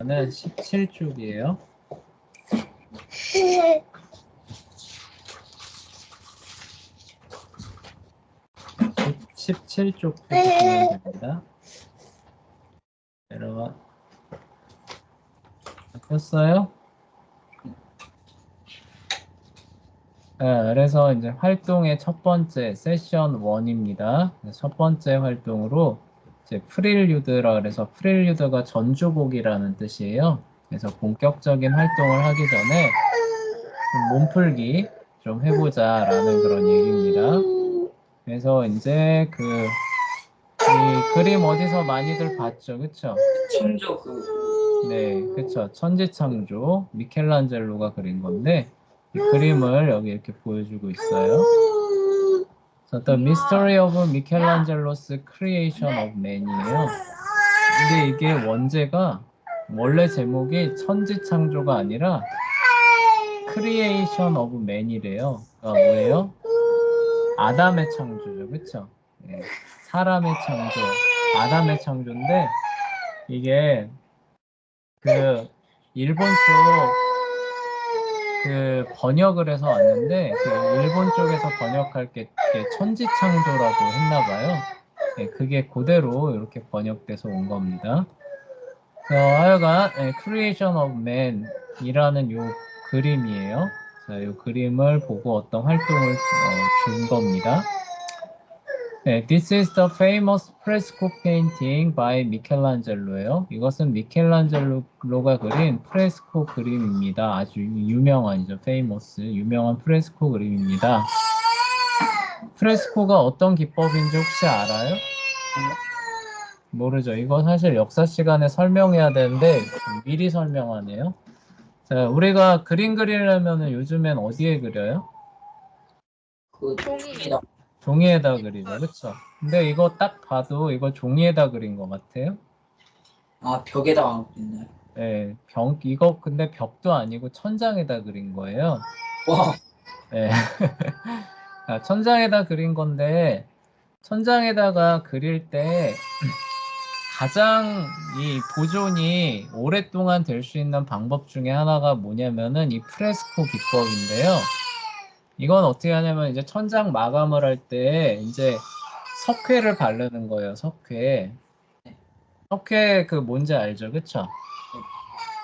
는 17쪽이에요. 17쪽부터 보면 됩니다. 내려와. 폈어요? 그래서 이제 활동의 첫 번째 세션 1입니다. 첫 번째 활동으로 이제 프릴류드라 그래서 프릴류드가 전주곡이라는 뜻이에요. 그래서 본격적인 활동을 하기 전에 좀 몸풀기 좀 해보자라는 그런 얘기입니다. 그래서 이제 이 그림 어디서 많이들 봤죠, 그쵸? 창조 네, 그쵸. 천지창조 미켈란젤로가 그린 건데 이 그림을 여기 이렇게 보여주고 있어요. So, The Mystery of Michelangelo's Creation of Man이에요. 근데 이게 원제가 원래 제목이 천지창조가 아니라 Creation of Man이래요. 그러니까 뭐예요? 아담의 창조죠, 그쵸? 네, 사람의 창조, 아담의 창조인데 이게 일본 쪽 번역을 해서 왔는데 일본 쪽에서 번역할 게 천지창조라고 했나 봐요. 네, 그게 그대로 이렇게 번역돼서 온 겁니다. 하여간 Creation of Man 이라는 요 그림이에요. 자, 요 그림을 보고 어떤 활동을 준 겁니다. 네, This is the famous fresco painting by Michelangelo예요. 이것은 미켈란젤로가 그린 프레스코 그림입니다. 아주 유명한이죠. famous, 유명한 프레스코 그림입니다. 프레스코가 어떤 기법인지 혹시 알아요? 모르죠. 이거 사실 역사 시간에 설명해야 되는데 미리 설명하네요. 자, 우리가 그림 그리려면 요즘엔 어디에 그려요? 종이다. 종이에다 그리죠. 그쵸? 근데 이거 딱 봐도 이거 종이에다 그린 것 같아요. 아, 벽에다가 그렸나요? 네, 이거 근데 벽도 아니고 천장에다 그린 거예요. 와, 네. 천장에다 그린 건데, 천장에다가 그릴 때 가장 이 보존이 오랫동안 될 수 있는 방법 중에 하나가 뭐냐면은 이 프레스코 기법인데요. 이건 어떻게 하냐면 이제 천장 마감을 할 때 이제 석회를 바르는 거예요. 석회 뭔지 알죠? 그쵸?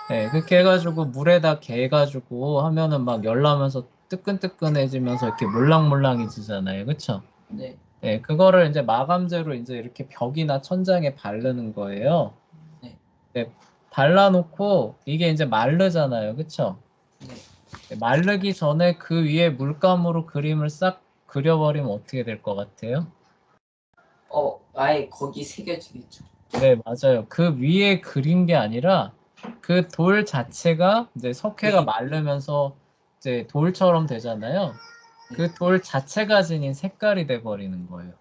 네, 그렇게 해가지고 물에다 개가지고 하면은 막 열나면서 뜨끈뜨끈해지면서 이렇게 몰랑몰랑해지잖아요. 그쵸? 네. 네, 그거를 이제 마감제로 이제 이렇게 벽이나 천장에 바르는 거예요. 네. 네, 발라놓고 이게 이제 마르잖아요. 그쵸? 네. 네, 마르기 전에 그 위에 물감으로 그림을 싹 그려버리면 어떻게 될 것 같아요? 아예 거기 새겨지겠죠. 네, 맞아요. 그 위에 그린 게 아니라 그 돌 자체가 이제 석회가 마르면서 이제 돌처럼 되잖아요. 그 돌 자체가 지닌 색깔이 돼 버리는 거예요.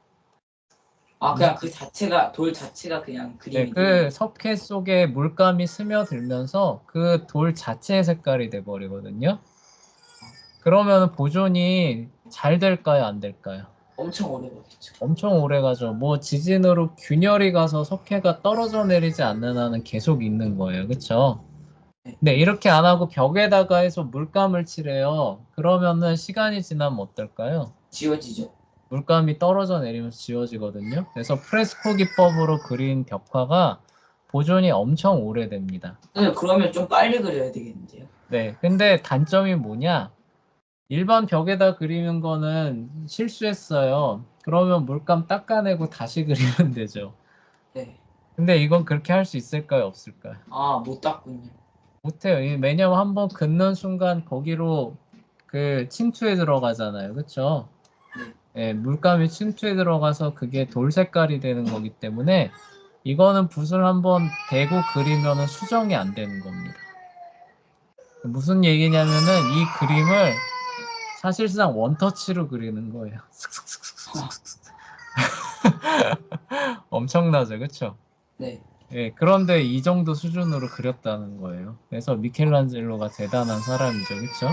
아, 그냥 그 자체가, 돌 자체가 그냥 네, 그림이 그 석회 속에 물감이 스며들면서 그 돌 자체의 색깔이 돼 버리거든요. 그러면 보존이 잘 될까요, 안 될까요? 엄청 오래 걸리죠. 엄청 오래 가죠. 뭐 지진으로 균열이 가서 석회가 떨어져 내리지 않는 한은 계속 있는 거예요. 그렇죠? 네, 이렇게 안 하고 벽에다가 해서 물감을 칠해요. 그러면은 시간이 지나면 어떨까요? 지워지죠. 물감이 떨어져 내리면서 지워지거든요. 그래서 프레스코 기법으로 그린 벽화가 보존이 엄청 오래됩니다. 근데 그러면 좀 빨리 그려야 되겠는데요. 네, 근데 단점이 뭐냐? 일반 벽에다 그리는 거는 실수했어요. 그러면 물감 닦아내고 다시 그리면 되죠. 네. 근데 이건 그렇게 할 수 있을까요? 없을까요? 아, 못 닦군요. 못해요. 왜냐면 한번 긋는 순간 거기로 침투에 들어가잖아요. 그쵸? 예, 물감이 침투에 들어가서 그게 돌 색깔이 되는 거기 때문에 이거는 붓을 한번 대고 그리면은 수정이 안 되는 겁니다. 무슨 얘기냐면은 이 그림을 사실상 원터치로 그리는 거예요. 엄청나죠, 그쵸? 네. 예, 그런데 이 정도 수준으로 그렸다는 거예요. 그래서 미켈란젤로가 대단한 사람이죠, 그쵸?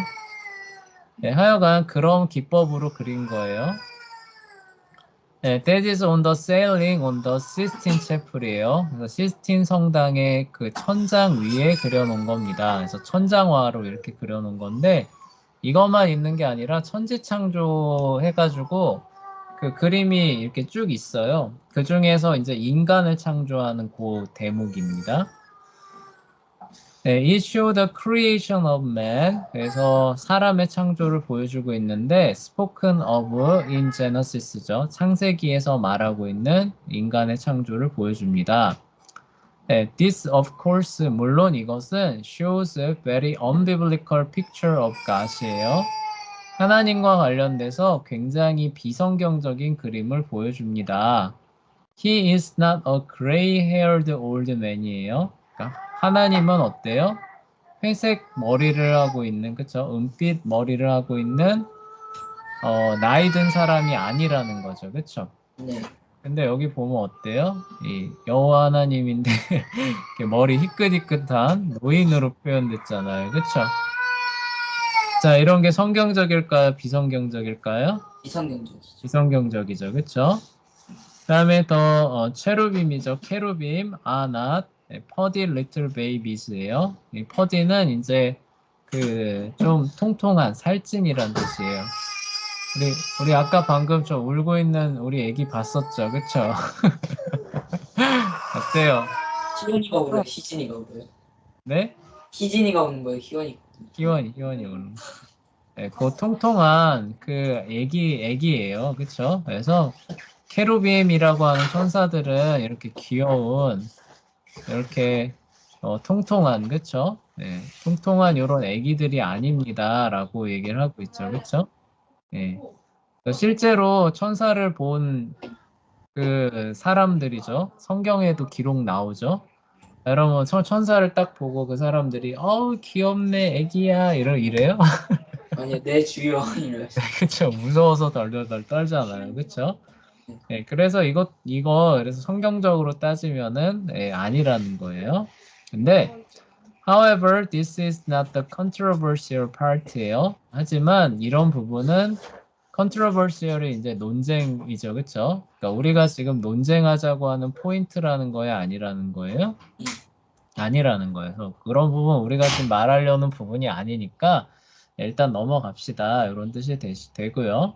예, 하여간 그런 기법으로 그린 거예요. 네, that is on the ceiling on the Sistine Chapel이에요. 그래서 시스틴 성당의 그 천장 위에 그려놓은 겁니다. 그래서 천장화로 이렇게 그려놓은 건데 이것만 있는 게 아니라 천지창조 해가지고 그 그림이 이렇게 쭉 있어요. 그 중에서 이제 인간을 창조하는 그 대목입니다. 네, it show the creation of man. 그래서 사람의 창조를 보여주고 있는데 spoken of in Genesis죠. 창세기에서 말하고 있는 인간의 창조를 보여줍니다. 네, this of course 물론 이것은 shows a very unbiblical picture of God이에요. 하나님과 관련돼서 굉장히 비성경적인 그림을 보여줍니다. He is not a gray-haired old man이에요. 그러니까 하나님은 어때요? 회색 머리를 하고 있는, 그쵸? 은빛 머리를 하고 있는 나이 든 사람이 아니라는 거죠, 그쵸? 네. 근데 여기 보면 어때요? 이 여호와 하나님인데 이렇게 머리 희끗희끗한 노인으로 표현됐잖아요, 그쵸? 자, 이런 게 성경적일까요? 비성경적일까요? 이성경적이죠. 비성경적이죠, 그쵸? 그다음에 더 체루빔이죠. 케루빔, 아낫, 퍼디 리틀 베이비스예요. 이 퍼디는 이제 그 좀 통통한 살찐이란 뜻이에요. 우리 아까 방금 좀 울고 있는 우리 애기 봤었죠, 그쵸? 어때요? 희원이가 울어요. 희진이가 울어요. 네? 희진이가 우는 거예요. 희원이. 희원이 우는. 네, 그 통통한 그 애기예요, 그쵸? 그래서 케루빔이라고 하는 천사들은 이렇게 귀여운 이렇게 통통한 그쵸? 네, 통통한 이런 애기들이 아닙니다라고 얘기를 하고 있죠, 그쵸? 네. 실제로 천사를 본 그 사람들이죠. 성경에도 기록 나오죠. 여러분 천사를 딱 보고 그 사람들이 귀엽네 애기야 이래요? 아니요, 내 주여 이래요. 그쵸? 무서워서 덜덜덜 떨잖아요, 그쵸? 네, 그래서 그래서 성경적으로 따지면은 아니라는 거예요. 근데 However, this is not the controversial part예요. 하지만 이런 부분은 controversial이 이제 논쟁이죠, 그렇죠? 그러니까 우리가 지금 논쟁하자고 하는 포인트라는 거에 아니라는 거예요. 아니라는 거예요. 그래서 그런 부분 우리가 지금 말하려는 부분이 아니니까 일단 넘어갑시다. 이런 뜻이 되고요.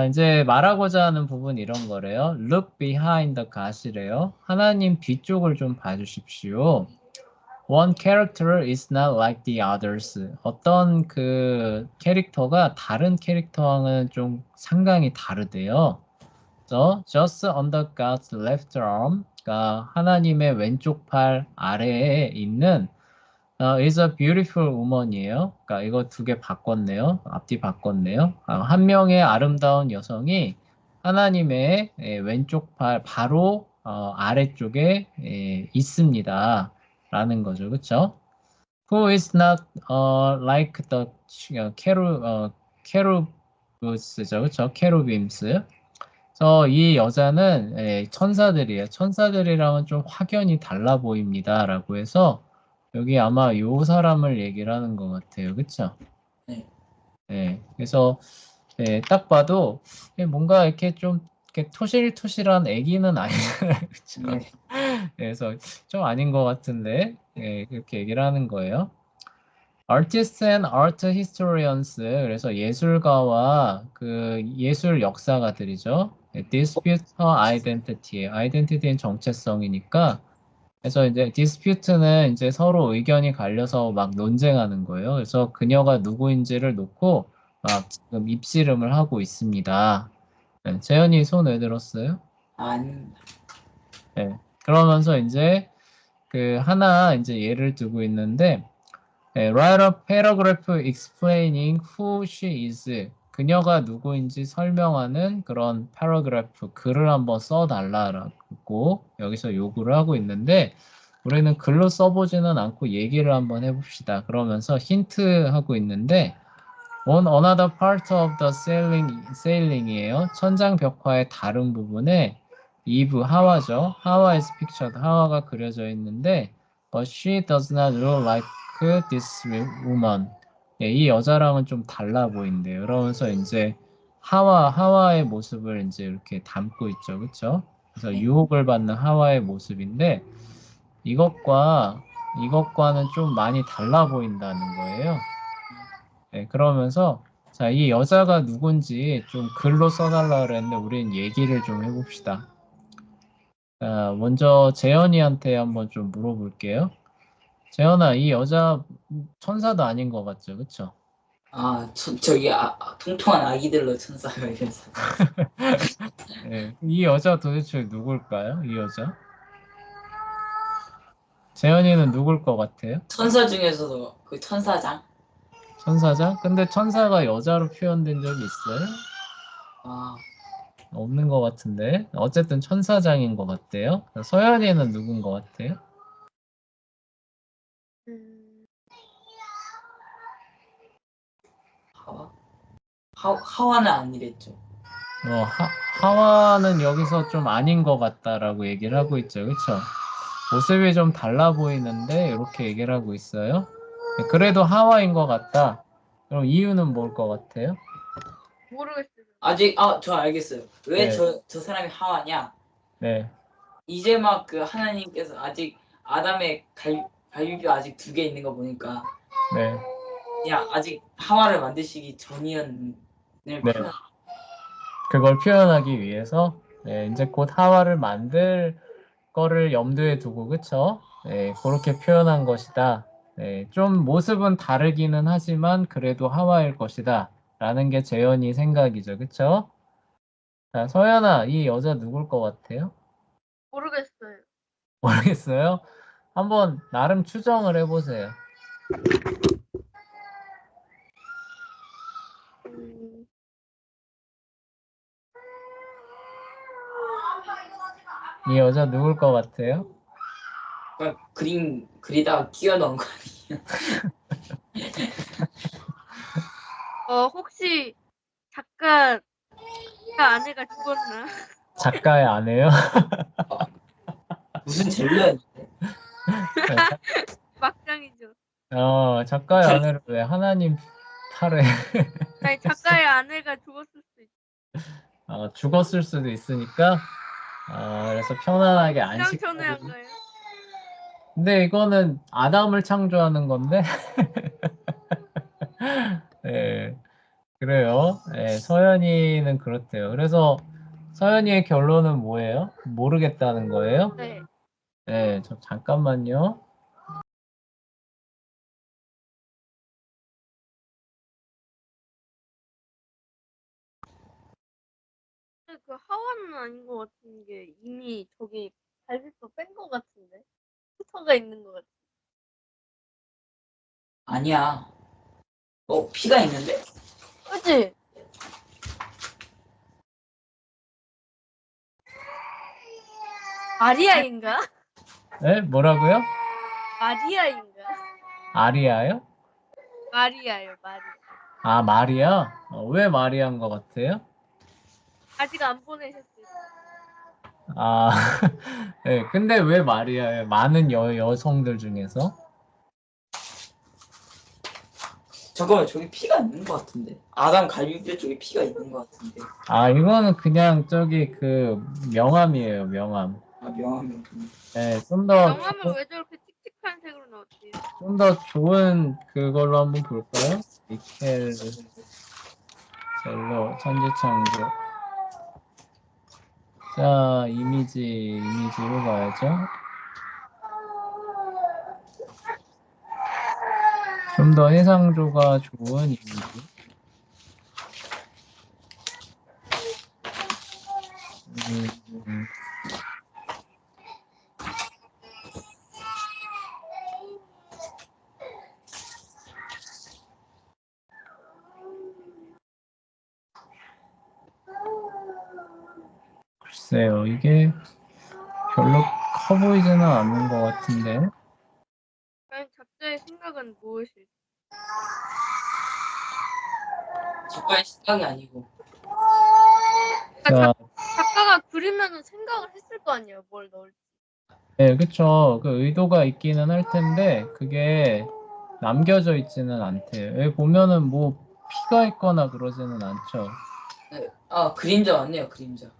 이제 말하고자 하는 부분 이런 거래요. Look behind the God이래요. 하나님 뒤쪽을 좀 봐주십시오. One character is not like the others. 어떤 그 캐릭터가 다른 캐릭터와는 좀 상당히 다르대요. 그래서 just under God's left arm, 그러니까 하나님의 왼쪽 팔 아래에 있는 is a beautiful woman이에요. 그러니까 이거 두 개 바꿨네요. 앞뒤 바꿨네요. 한 명의 아름다운 여성이 하나님의 왼쪽 팔 바로 아래쪽에 있습니다. 라는 거죠. 그쵸? Who is not like the cherubs죠. 그쵸? cherubims. 그래서 이 여자는 천사들이에요. 천사들이랑은 좀 확연히 달라 보입니다. 라고 해서 여기 아마 요 사람을 얘기를 하는 것 같아요. 그쵸? 네. 네. 그래서 딱 봐도 뭔가 이렇게 좀 이렇게 토실토실한 애기는 아니잖아요. 그쵸? 네. 그래서 좀 아닌 것 같은데 그렇게 얘기를 하는 거예요. Artists and art historians 그래서 예술가와 그 예술 역사가들이죠. dispute identity, identity는 정체성이니까 그래서 이제 dispute는 이제 서로 의견이 갈려서 막 논쟁하는 거예요. 그래서 그녀가 누구인지를 놓고 막 지금 입씨름을 하고 있습니다. 네, 재현이 손 왜 들었어요? 아닙니다. 네, 그러면서 이제 그 하나 이제 예를 두고 있는데 write a paragraph explaining who she is. 그녀가 누구인지 설명하는 그런 paragraph 글을 한번 써달라고 여기서 요구를 하고 있는데 우리는 글로 써보지는 않고 얘기를 한번 해봅시다. 그러면서 힌트 하고 있는데 on another part of the ceiling이에요. 천장 벽화의 다른 부분에 이브 하와죠. 하와 is pictured. 하와가 그려져 있는데 but she does not look like this woman. 이 여자랑은 좀 달라 보인대요. 그러면서 이제 하와의 모습을 이제 이렇게 담고 있죠. 그쵸? 그래서 네. 유혹을 받는 하와의 모습인데, 이것과는 좀 많이 달라 보인다는 거예요. 네, 그러면서, 자, 이 여자가 누군지 좀 글로 써달라 그랬는데, 우린 얘기를 좀 해봅시다. 자, 먼저 재현이한테 한번 좀 물어볼게요. 재현아, 이 여자 천사도 아닌 것 같죠? 그쵸? 저기 통통한 아기들로 천사가 이래서 네, 이 여자 도대체 누굴까요? 이 여자? 재현이는 누굴 것 같아요? 천사 중에서도 그 천사장. 천사자? 근데 천사가 여자로 표현된 적이 있어요? 아, 없는 것 같은데. 어쨌든 천사장인 것 같대요. 서연이는 누군 것 같아요? 하와? 하와는 아니랬죠. 하와는 여기서 좀 아닌 것 같다라고 얘기를 하고 있죠. 그쵸? 모습이 좀 달라 보이는데 이렇게 얘기를 하고 있어요. 그래도 하와인 것 같다. 그럼 이유는 뭘 것 같아요? 모르겠어요. 아직 저 알겠어요. 왜 네. 저 사람이 하와냐? 네. 이제 막 그 하나님께서 아직 아담의 갈비뼈 아직 2개 있는 거 보니까 네. 그냥 아직 하와를 만드시기 전이었을 네. 표현. 그걸 표현하기 위해서 네, 이제 곧 하와를 만들 거를 염두에 두고 그쵸? 네, 그렇게 표현한 것이다. 네, 좀 모습은 다르기는 하지만 그래도 하와일 것이다. 라는 게 재현이 생각이죠. 그쵸? 자, 서연아, 이 여자 누굴 것 같아요? 모르겠어요. 모르겠어요? 한번 나름 추정을 해보세요. 음, 이 여자 누굴 것 같아요? 그러니까 그림 그리다가 끼워 넣은 거 아니에요? 혹시 작가 아내가 죽었나? 작가의 아내요? 무슨 젤러였는데? 막장이죠. 작가의 아내를 왜 하나님 팔에 아니 작가의 아내가 죽었을 수 있어. 죽었을 수도 있으니까 그래서 편안하게 안식. 천연한가요? 근데 이거는 아담을 창조하는 건데 네, 그래요. 네, 서연이는 그렇대요. 그래서 서연이의 결론은 뭐예요? 모르겠다는 거예요? 네. 네, 저 잠깐만요. 근데 그 하와는 아닌 것 같은 게 이미 저기 갈비뼈 뺀 것 같은데 흉터가 있는 것 같아. 아니야. 피가 있는데? 그치? 마리아인가? 네, 뭐라고요? 마리아인가? 아리아요? 마리아요, 마리아. 아, 마리아? 왜 마리아인 것 같아요? 아직 안 보내셨어요. 아, 네, 근데 왜 마리아예요? 많은 여성들 중에서? 잠깐만, 저기 피가 있는 것 같은데. 아담 갈비뼈 쪽에 피가 있는 것 같은데. 이거는 그냥 저기 그 명함이에요, 명함. 명함이. 네, 명함을 왜 저렇게 칙칙한 색으로 넣었지? 좀 더 좋은 그걸로 한번 볼까요? 미켈 젤로 천지창조. 자, 이미지로 가야죠. 좀 더 해상도가 좋은 이미지. 음, 글쎄요, 이게 별로 커 보이지는 않는 것 같은데. 과연 작자의 생각은 무엇일까? 작가의 시각이 아니고. 자, 작가가 그리면은 생각을 했을 거 아니에요, 뭘 넣을지. 네, 그쵸. 그 의도가 있기는 할 텐데, 그게 남겨져 있지는 않대요. 여기 보면은 뭐 피가 있거나 그러지는 않죠. 아, 그림자 맞네요, 그림자.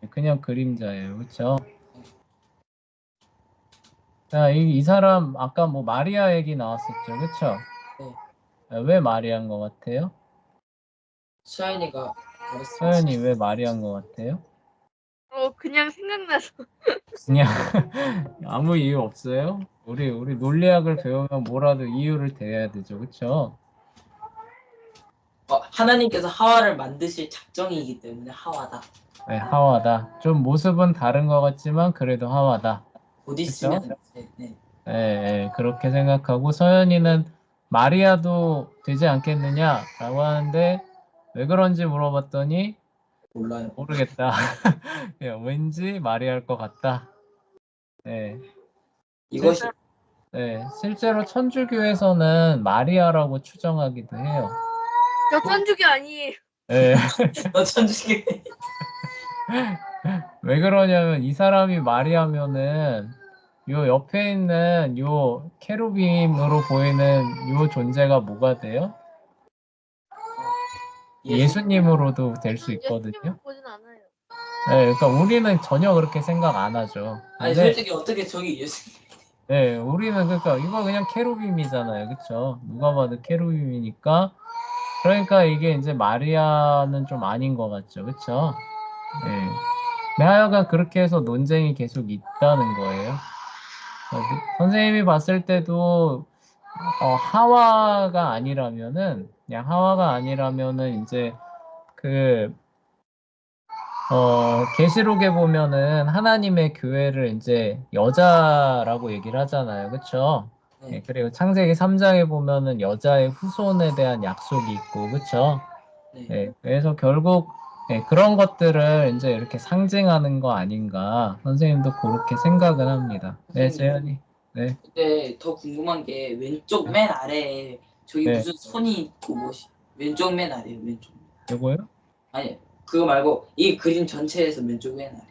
그냥 그림자예요. 그쵸? 자, 이 사람 아까 뭐 마리아 얘기 나왔었죠. 그쵸? 네. 왜 마리아인 것 같아요? 수아이니가 서연이 말했습니다. 왜 마리아인 것 같아요? 그냥 생각나서. 그냥 아무 이유 없어요? 우리 논리학을 배우면 뭐라도 이유를 대야 되죠. 그쵸? 하나님께서 하와를 만드실 작정이기 때문에 하와다. 네, 하와다. 좀 모습은 다른 것 같지만 그래도 하와다. 곧 그쵸? 있으면 이제, 네. 예, 예, 그렇게 생각하고 서연이는 마리아도 되지 않겠느냐라고 하는데 왜 그런지 물어봤더니 몰라요. 모르겠다. 예, 왠지 마리아일 것 같다. 예, 이것이 예, 실제로 천주교에서는 마리아라고 추정하기도 해요. 저 천주교 아니에요. 예, 너 천주교. 왜 그러냐면 이 사람이 마리아면은 요 옆에 있는 요 케루빔으로 보이는 요 존재가 뭐가 돼요? 예수님으로도 될 수 있거든요. 예수님을 보진 않아요. 네, 그러니까 우리는 전혀 그렇게 생각 안 하죠. 아니 근데 솔직히 어떻게 저기 예수님. 네, 우리는 그러니까 이거 그냥 케루빔이잖아요. 그쵸? 누가 봐도 케루빔이니까 그러니까 이게 이제 마리아는 좀 아닌 것 같죠. 그쵸? 네. 네, 하여간 그렇게 해서 논쟁이 계속 있다는 거예요. 선생님이 봤을 때도 하와가 아니라면은 그냥 하와가 아니라면은 이제 그 계시록에 보면은 하나님의 교회를 이제 여자라고 얘기를 하잖아요. 그쵸? 네. 예, 그리고 창세기 3장에 보면은 여자의 후손에 대한 약속이 있고, 그쵸? 네. 예, 그래서 결국 예, 그런 것들을 이제 이렇게 상징하는 거 아닌가 선생님도 그렇게 생각을 합니다. 네, 선생님. 재현이. 네, 근데 더 궁금한 게 왼쪽 맨 아래에 저기 네. 무슨 손이 있고 뭐지? 왼쪽 맨 아래 왼쪽. 요거요? 아니 그거 말고 이 그림 전체에서 왼쪽 맨 아래.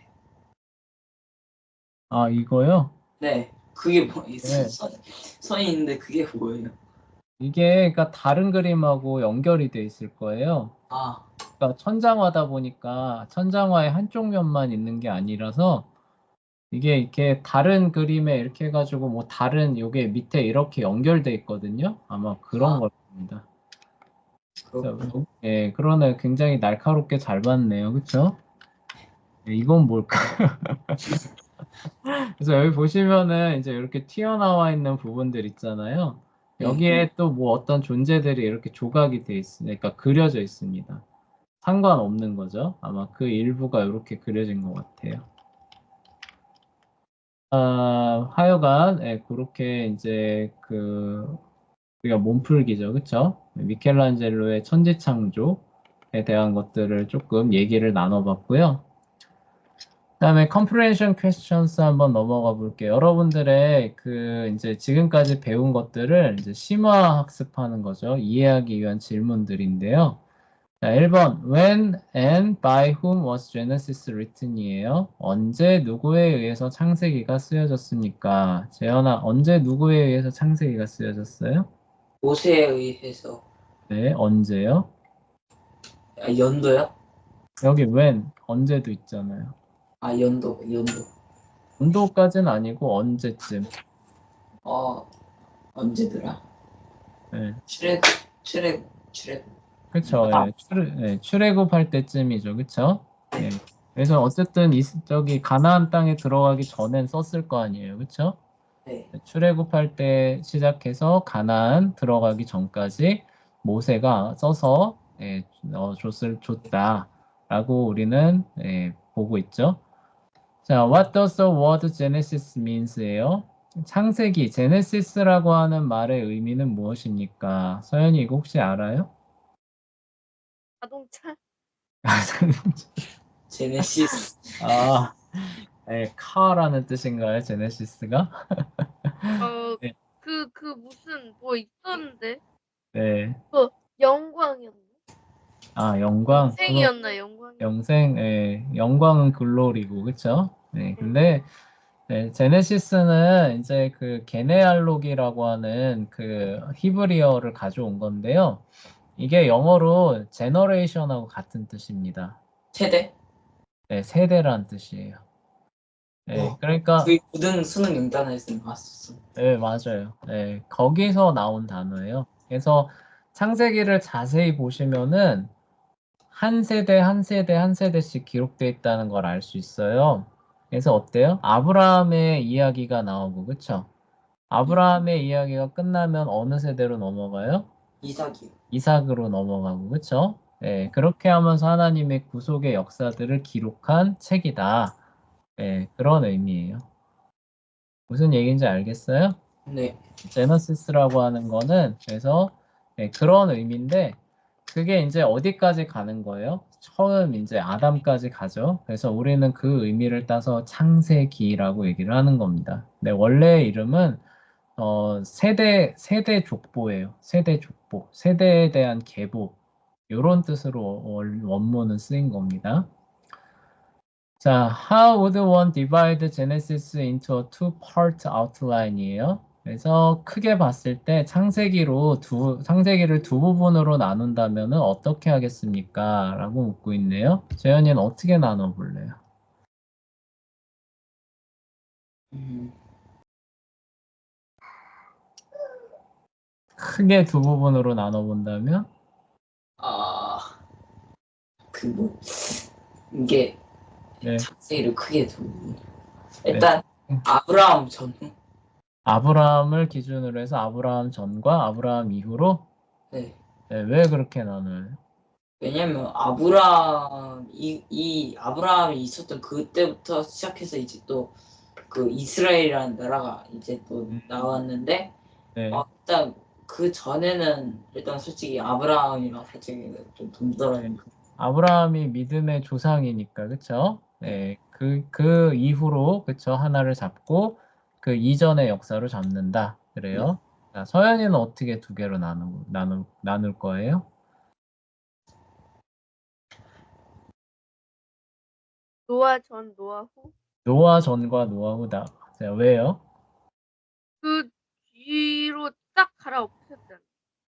아, 이거요? 네. 그게 뭐 이 네. 손이 있는데 그게 뭐예요? 이게 그러니까 다른 그림하고 연결이 돼 있을 거예요. 아, 그러니까 천장화다 보니까 천장화의 한쪽 면만 있는 게 아니라서 이게 이렇게 다른 그림에 이렇게 해가지고 뭐 다른 요게 밑에 이렇게 연결돼 있거든요. 아마 그런 아. 걸 겁니다. 그렇군요. 예, 그러네. 굉장히 날카롭게 잘 봤네요. 그쵸? 예, 이건 뭘까? 그래서 여기 보시면은 이제 이렇게 튀어나와 있는 부분들 있잖아요. 네. 여기에 또 뭐 어떤 존재들이 이렇게 조각이 돼 있으니까 그려져 있습니다. 상관없는 거죠. 아마 그 일부가 이렇게 그려진 것 같아요. 하여간 예, 그렇게 이제 그 우리가 몸풀기죠, 그쵸? 미켈란젤로의 천지창조에 대한 것들을 조금 얘기를 나눠봤고요. 그다음에 comprehension questions 한번 넘어가 볼게요. 여러분들의 그 이제 지금까지 배운 것들을 이제 심화 학습하는 거죠. 이해하기 위한 질문들인데요. 자, 1번 When and by whom was Genesis written이에요. 언제 누구에 의해서 창세기가 쓰여졌습니까? 재현아, 언제 누구에 의해서 창세기가 쓰여졌어요? 모세에 의해서. 네, 언제요? 연도요? 여기 when, 언제도 있잖아요. 연도. 언도까지는 아니고 언제쯤. 언제더라? 네, 출애굽. 그쵸. 아, 출애굽할 때쯤이죠. 그쵸? 예. 그래서 어쨌든 저기 가나안 땅에 들어가기 전엔 썼을 거 아니에요. 그쵸? 네. 출애굽할 때 시작해서 가나안 들어가기 전까지 모세가 써서 줬다라고 우리는 보고 있죠. 자, What does the word Genesis means예요? 창세기, 제네시스라고 하는 말의 의미는 무엇입니까? 서연이 이거 혹시 알아요? 자동차. 제네시스. 아, 카라는 뜻인가요, 제네시스가? 네, 무슨 뭐 있었는데. 네. 영광이었나? 영광. 영생이었나 영광이. 영광은 글로리고, 그쵸? 네, 근데, 제네시스는 이제 그 게네알록이라고 하는 그 히브리어를 가져온 건데요. 이게 영어로 generation하고 같은 뜻입니다. 세대? 네, 세대란 뜻이에요. 네, 그러니까 저희 고등 수능 영단에서 나왔었어. 네, 맞아요. 네, 거기서 나온 단어예요. 그래서 창세기를 자세히 보시면은 한 세대, 한 세대, 한 세대씩 기록되어 있다는 걸 알 수 있어요. 그래서 어때요? 아브라함의 이야기가 나오고, 그쵸? 아브라함의 이야기가 끝나면 어느 세대로 넘어가요? 이삭이요. 이삭으로 넘어가고, 그쵸? 예, 그렇게 하면서 하나님의 구속의 역사들을 기록한 책이다. 예, 그런 의미예요. 무슨 얘기인지 알겠어요? 네. 제너시스라고 하는 거는 그래서 예, 그런 의미인데 그게 이제 어디까지 가는 거예요? 처음 이제 아담까지 가죠. 그래서 우리는 그 의미를 따서 창세기라고 얘기를 하는 겁니다. 근데 원래 이름은 세대 족보예요. 세대 족보, 세대에 대한 계보 이런 뜻으로 원문은 쓰인 겁니다. 자, how would one divide Genesis into a two-part outline이에요. 그래서 크게 봤을 때 창세기를 두 부분으로 나눈다면 어떻게 하겠습니까? 라고 묻고 있네요. 재현이는 어떻게 나눠볼래요? 음, 크게 두 부분으로 나눠본다면? 아, 이게 네. 창세기를 크게 두고. 일단, 네. 아브라함 전후. 아브라함을 기준으로 해서 아브라함 전과 아브라함 이후로? 네. 네, 왜 그렇게 나눠요? 왜냐면 이 아브라함이 있었던 그때부터 시작해서 이제 또 그 이스라엘이라는 나라가 이제 또 나왔는데 네. 일단 그 전에는 일단 솔직히 아브라함이랑 솔직히 좀 동떨어진 거. 아브라함이 믿음의 조상이니까, 그쵸? 네, 그 이후로, 그쵸? 하나를 잡고, 그 이전의 역사로 잡는다. 그래요? 자, 서연이는 어떻게 두 개로 나눌 거예요? 노아 전, 노아 후. 노아 전과 노아 후다. 자, 왜요? 그 뒤로 딱 갈아엎으셨잖아.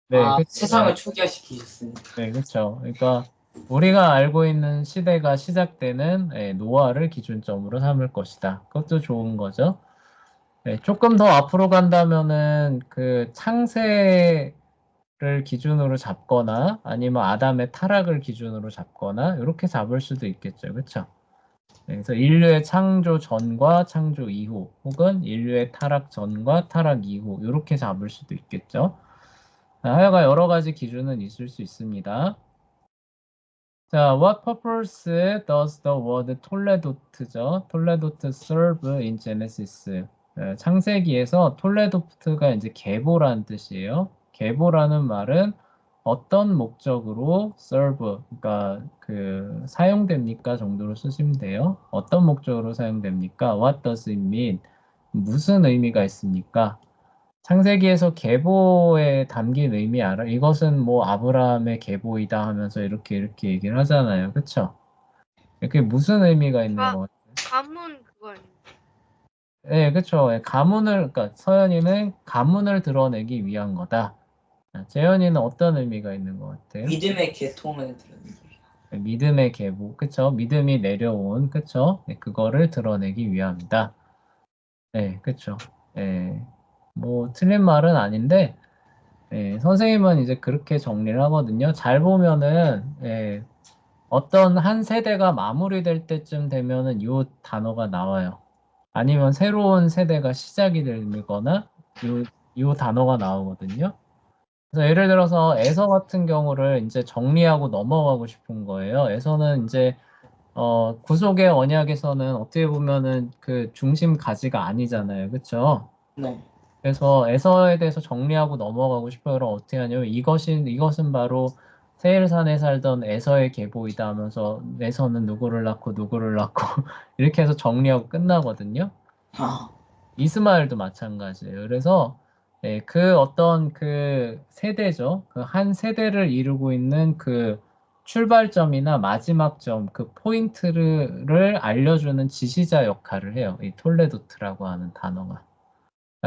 네, 그쵸. 세상을 초기화시키셨으니까. 네, 그쵸. 그러니까, 우리가 알고 있는 시대가 시작되는 노아를 기준점으로 삼을 것이다. 그것도 좋은 거죠. 네, 조금 더 앞으로 간다면은 그 창세를 기준으로 잡거나 아니면 아담의 타락을 기준으로 잡거나 이렇게 잡을 수도 있겠죠. 그렇죠? 그래서 인류의 창조 전과 창조 이후 혹은 인류의 타락 전과 타락 이후 이렇게 잡을 수도 있겠죠. 하여간 여러 가지 기준은 있을 수 있습니다. 자, what purpose does the word 톨레도트죠? 톨레도트 serve in Genesis? 창세기에서 톨레도트가 이제 계보라는 뜻이에요. 계보라는 말은 어떤 목적으로 serve, 그러니까 그 사용됩니까 정도로 쓰시면 돼요. 어떤 목적으로 사용됩니까? What does it mean? 무슨 의미가 있습니까? 창세기에서 계보에 담긴 의미 알아? 이것은 뭐 아브라함의 계보이다 하면서 이렇게 얘기를 하잖아요. 그쵸? 그게 무슨 의미가 있는 것 같아요? 가문 그거 아닌가? 네, 그쵸. 그러니까 서연이는 가문을 드러내기 위한 거다. 재현이는 어떤 의미가 있는 것 같아요? 믿음의 계통을 들은 믿음의 계보, 그쵸? 믿음이 내려온, 그쵸? 네, 그거를 드러내기 위함이다. 네, 그쵸. 네, 뭐 틀린 말은 아닌데, 선생님은 이제 그렇게 정리를 하거든요. 잘 보면은, 어떤 한 세대가 마무리될 때쯤 되면은 이 단어가 나와요. 아니면 새로운 세대가 시작이 되거나 요 단어가 나오거든요. 그래서 예를 들어서 에서 같은 경우를 이제 정리하고 넘어가고 싶은 거예요. 에서는 이제 구속의 언약에서는 어떻게 보면은 그 중심 가지가 아니잖아요. 그렇죠? 네. 그래서 에서에 대해서 정리하고 넘어가고 싶어요. 그럼 어떻게 하냐면 이것은 바로 세일산에 살던 에서의 계보이다 하면서 에서는 누구를 낳고 누구를 낳고 이렇게 해서 정리하고 끝나거든요. 아, 이스마엘도 마찬가지예요. 그래서 그 어떤 그 세대죠. 그 한 세대를 이루고 있는 그 출발점이나 마지막 점, 그 포인트를 알려주는 지시자 역할을 해요. 이 톨레도트라고 하는 단어가.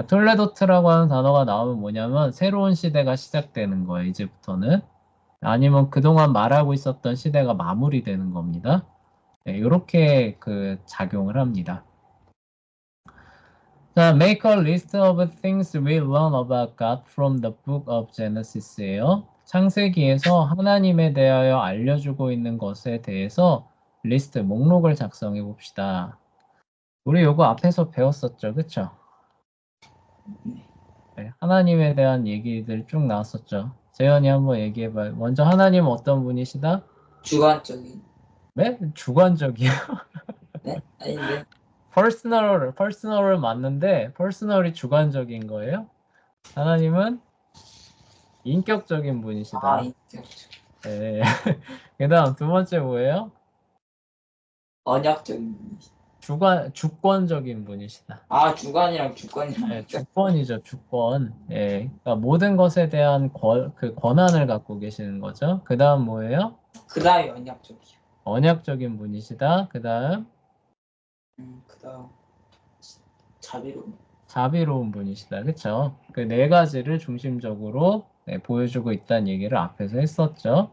톨레도트라고 하는 단어가 나오면 뭐냐면 새로운 시대가 시작되는 거예요. 이제부터는. 아니면 그동안 말하고 있었던 시대가 마무리되는 겁니다. 네, 이렇게 그 작용을 합니다. 자, make a list of things we learn about God from the book of Genesis예요. 창세기에서 하나님에 대하여 알려주고 있는 것에 대해서 리스트, 목록을 작성해 봅시다. 우리 요거 앞에서 배웠었죠, 그쵸? 네, 하나님에 대한 얘기들 쭉 나왔었죠. 재현이 한번 얘기해봐요. 먼저 하나님은 어떤 분이시다? 주관적인. 네? 주관적이요. 네? 아닌데. 퍼스널을 맞는데 퍼스널이 주관적인 거예요? 하나님은 인격적인 분이시다. 아, 인격적. 네. 그다음 두 번째 뭐예요? 언약적인. 주권적인 분이시다. 아, 주관이랑 주권이랑. 네, 주권이죠, 주권. 예, 그러니까 모든 것에 대한 그 권한을 갖고 계시는 거죠. 그다음 뭐예요? 그 다음에 언약적이요. 언약적인 분이시다. 그다음 그 다음 자비로움. 자비로운 분이시다. 그쵸? 그 네 가지를 중심적으로 보여주고 있다는 얘기를 앞에서 했었죠.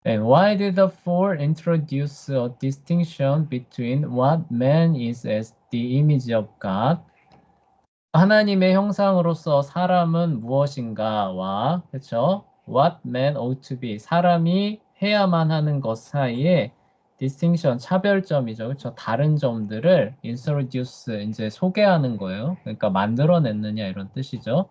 And why did the four introduce a distinction between what man is as the image of God? 하나님의 형상으로서 사람은 무엇인가와, 그쵸? What man ought to be, 사람이 해야만 하는 것 사이에 distinction, 차별점이죠. 그쵸? 다른 점들을 introduce, 이제 소개하는 거예요. 그러니까 만들어냈느냐 이런 뜻이죠.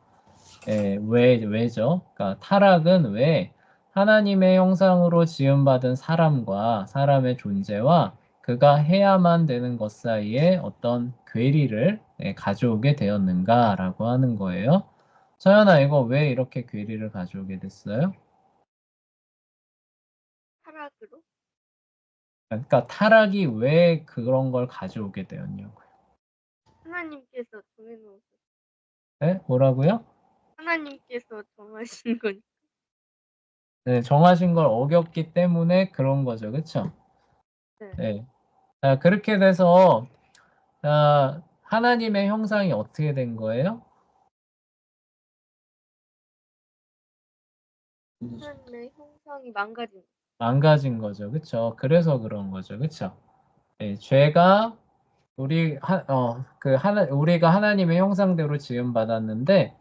왜죠? 그러니까 타락은 왜 하나님의 형상으로 지음받은 사람과 사람의 존재와 그가 해야만 되는 것 사이에 어떤 괴리를 가져오게 되었는가라고 하는 거예요. 서연아, 이거 왜 이렇게 괴리를 가져오게 됐어요? 타락으로? 그러니까 타락이 왜 그런 걸 가져오게 되었냐고요. 하나님께서 정해놓으셨. 네? 뭐라고요? 하나님께서 정하신 건. 네, 정하신 걸 어겼기 때문에 그런 거죠. 그쵸? 네. 네. 자, 그렇게 돼서 자, 하나님의 형상이 어떻게 된 거예요? 하나님의 형상이 망가진. 망가진 거죠. 그쵸? 그래서 그런 거죠. 그쵸? 네, 죄가 우리가 하나님의 형상대로 지음받았는데,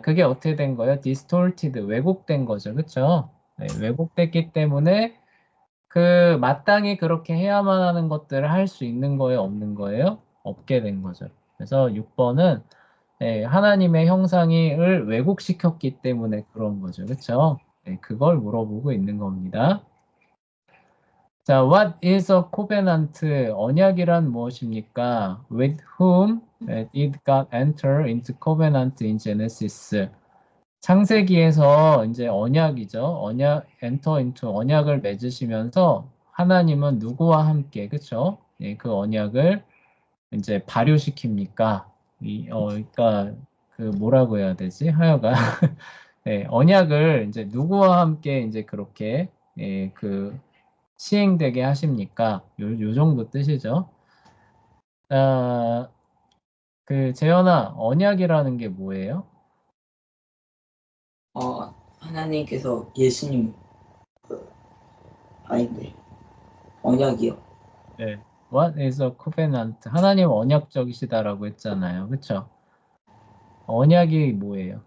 그게 어떻게 된 거예요? distorted, 왜곡된 거죠. 그쵸? 네, 왜곡됐기 때문에 마땅히 그렇게 해야만 하는 것들을 할 수 있는 거예요? 없는 거예요? 없게 된 거죠. 그래서 6번은 하나님의 형상을 왜곡시켰기 때문에 그런 거죠. 그쵸? 네, 그걸 물어보고 있는 겁니다. 자, what is a covenant? 언약이란 무엇입니까? With whom did God enter into covenant in Genesis? 창세기에서 이제 언약이죠. enter into 언약을 맺으시면서 하나님은 누구와 함께, 그쵸? 예, 그 언약을 이제 발효시킵니까? 그러니까 뭐라고 해야 되지? 하여간 네, 언약을 이제 누구와 함께 이제 그렇게 시행되게 하십니까? 요 정도 뜻이죠. 재현아, 언약이라는 게 뭐예요? 하나님께서 예수님 아닌데 언약이요. 네. What is a covenant? 하나님 언약적이시다라고 했잖아요. 그쵸? 언약이 뭐예요?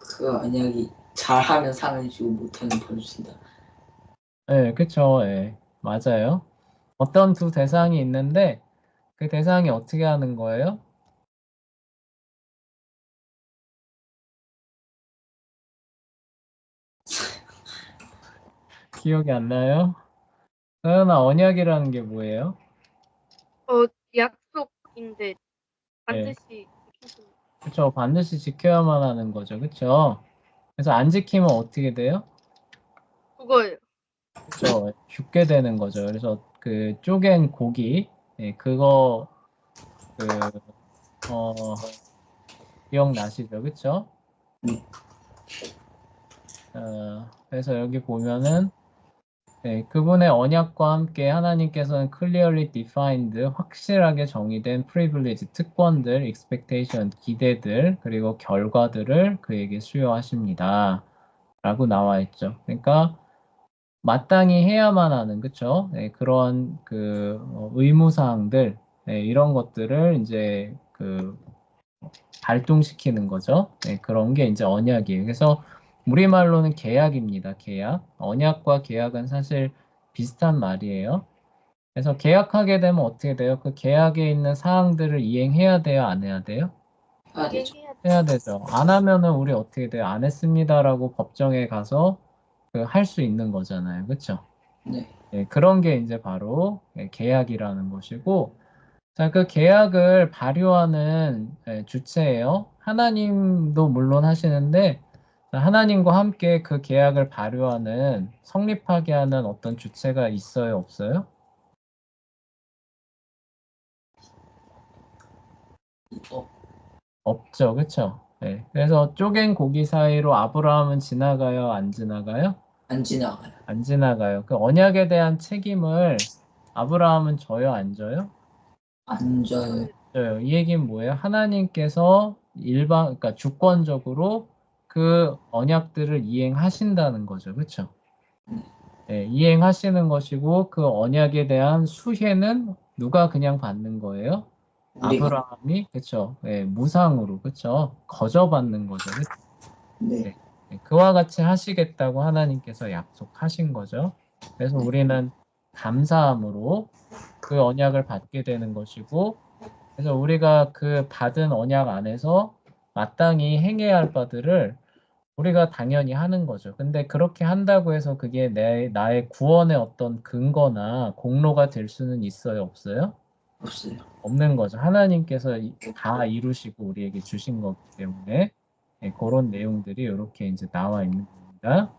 그 언약이 잘하면 상을 주고 못하면 벌 준다. 네, 그쵸. 예, 맞아요. 어떤 두 대상이 있는데 그 대상이 어떻게 하는 거예요? 기억이 안 나요? 서연아, 언약이라는 게 뭐예요? 약속인데 네, 반드시 지키신. 그쵸. 반드시 지켜야만 하는 거죠. 그쵸? 그래서 안 지키면 어떻게 돼요? 그거예요. 그쵸. 죽게 되는 거죠. 그래서 그 쪼갠 고기, 그거, 기억나시죠? 그쵸? 네. 그래서 여기 보면은, 그분의 언약과 함께 하나님께서는 clearly defined, 확실하게 정의된 privilege, 특권들, expectation, 기대들, 그리고 결과들을 그에게 수여하십니다. 라고 나와 있죠. 그러니까 마땅히 해야만 하는, 그쵸? 예, 그런 그 의무사항들, 예, 이런 것들을 이제 그 발동시키는 거죠. 예, 그런 게 이제 언약이에요. 그래서 우리말로는 계약입니다. 계약. 언약과 계약은 사실 비슷한 말이에요. 그래서 계약하게 되면 어떻게 돼요? 그 계약에 있는 사항들을 이행해야 돼요? 안 해야 돼요? 해야 되죠. 얘기해야 돼. 해야 되죠. 안 하면은 우리 어떻게 돼요? 안 했습니다라고 법정에 가서 그 할 수 있는 거잖아요. 그렇죠? 네. 예, 그런 게 이제 바로 예, 계약이라는 것이고, 자, 그 계약을 발효하는 예, 주체예요. 하나님도 물론 하시는데, 자, 하나님과 함께 그 계약을 발효하는, 성립하게 하는 어떤 주체가 있어요, 없어요? 어, 없죠, 그렇죠? 예, 그래서 쪼갠 고기 사이로 아브라함은 지나가요, 안 지나가요? 안 지나가요. 안 지나가요. 그 언약에 대한 책임을 아브라함은 져요, 안 져요? 안 져요. 져요. 이 얘기는 뭐예요? 하나님께서 그러니까 주권적으로 그 언약들을 이행하신다는 거죠. 그렇죠? 네. 예, 이행하시는 것이고 그 언약에 대한 수혜는 누가 그냥 받는 거예요? 우리가. 아브라함이 그렇죠? 예, 무상으로 그렇죠? 거저받는 거죠. 그쵸? 네. 네. 네, 그와 같이 하시겠다고 하나님께서 약속하신 거죠. 그래서 우리는 감사함으로 그 언약을 받게 되는 것이고, 그래서 우리가 그 받은 언약 안에서 마땅히 행해야 할 바들을 우리가 당연히 하는 거죠. 근데 그렇게 한다고 해서 그게 나의 구원의 어떤 근거나 공로가 될 수는 있어요, 없어요? 없어요. 없는 거죠. 하나님께서 다 이루시고 우리에게 주신 거기 때문에 네, 그런 내용들이 이렇게 이제 나와 있는 겁니다.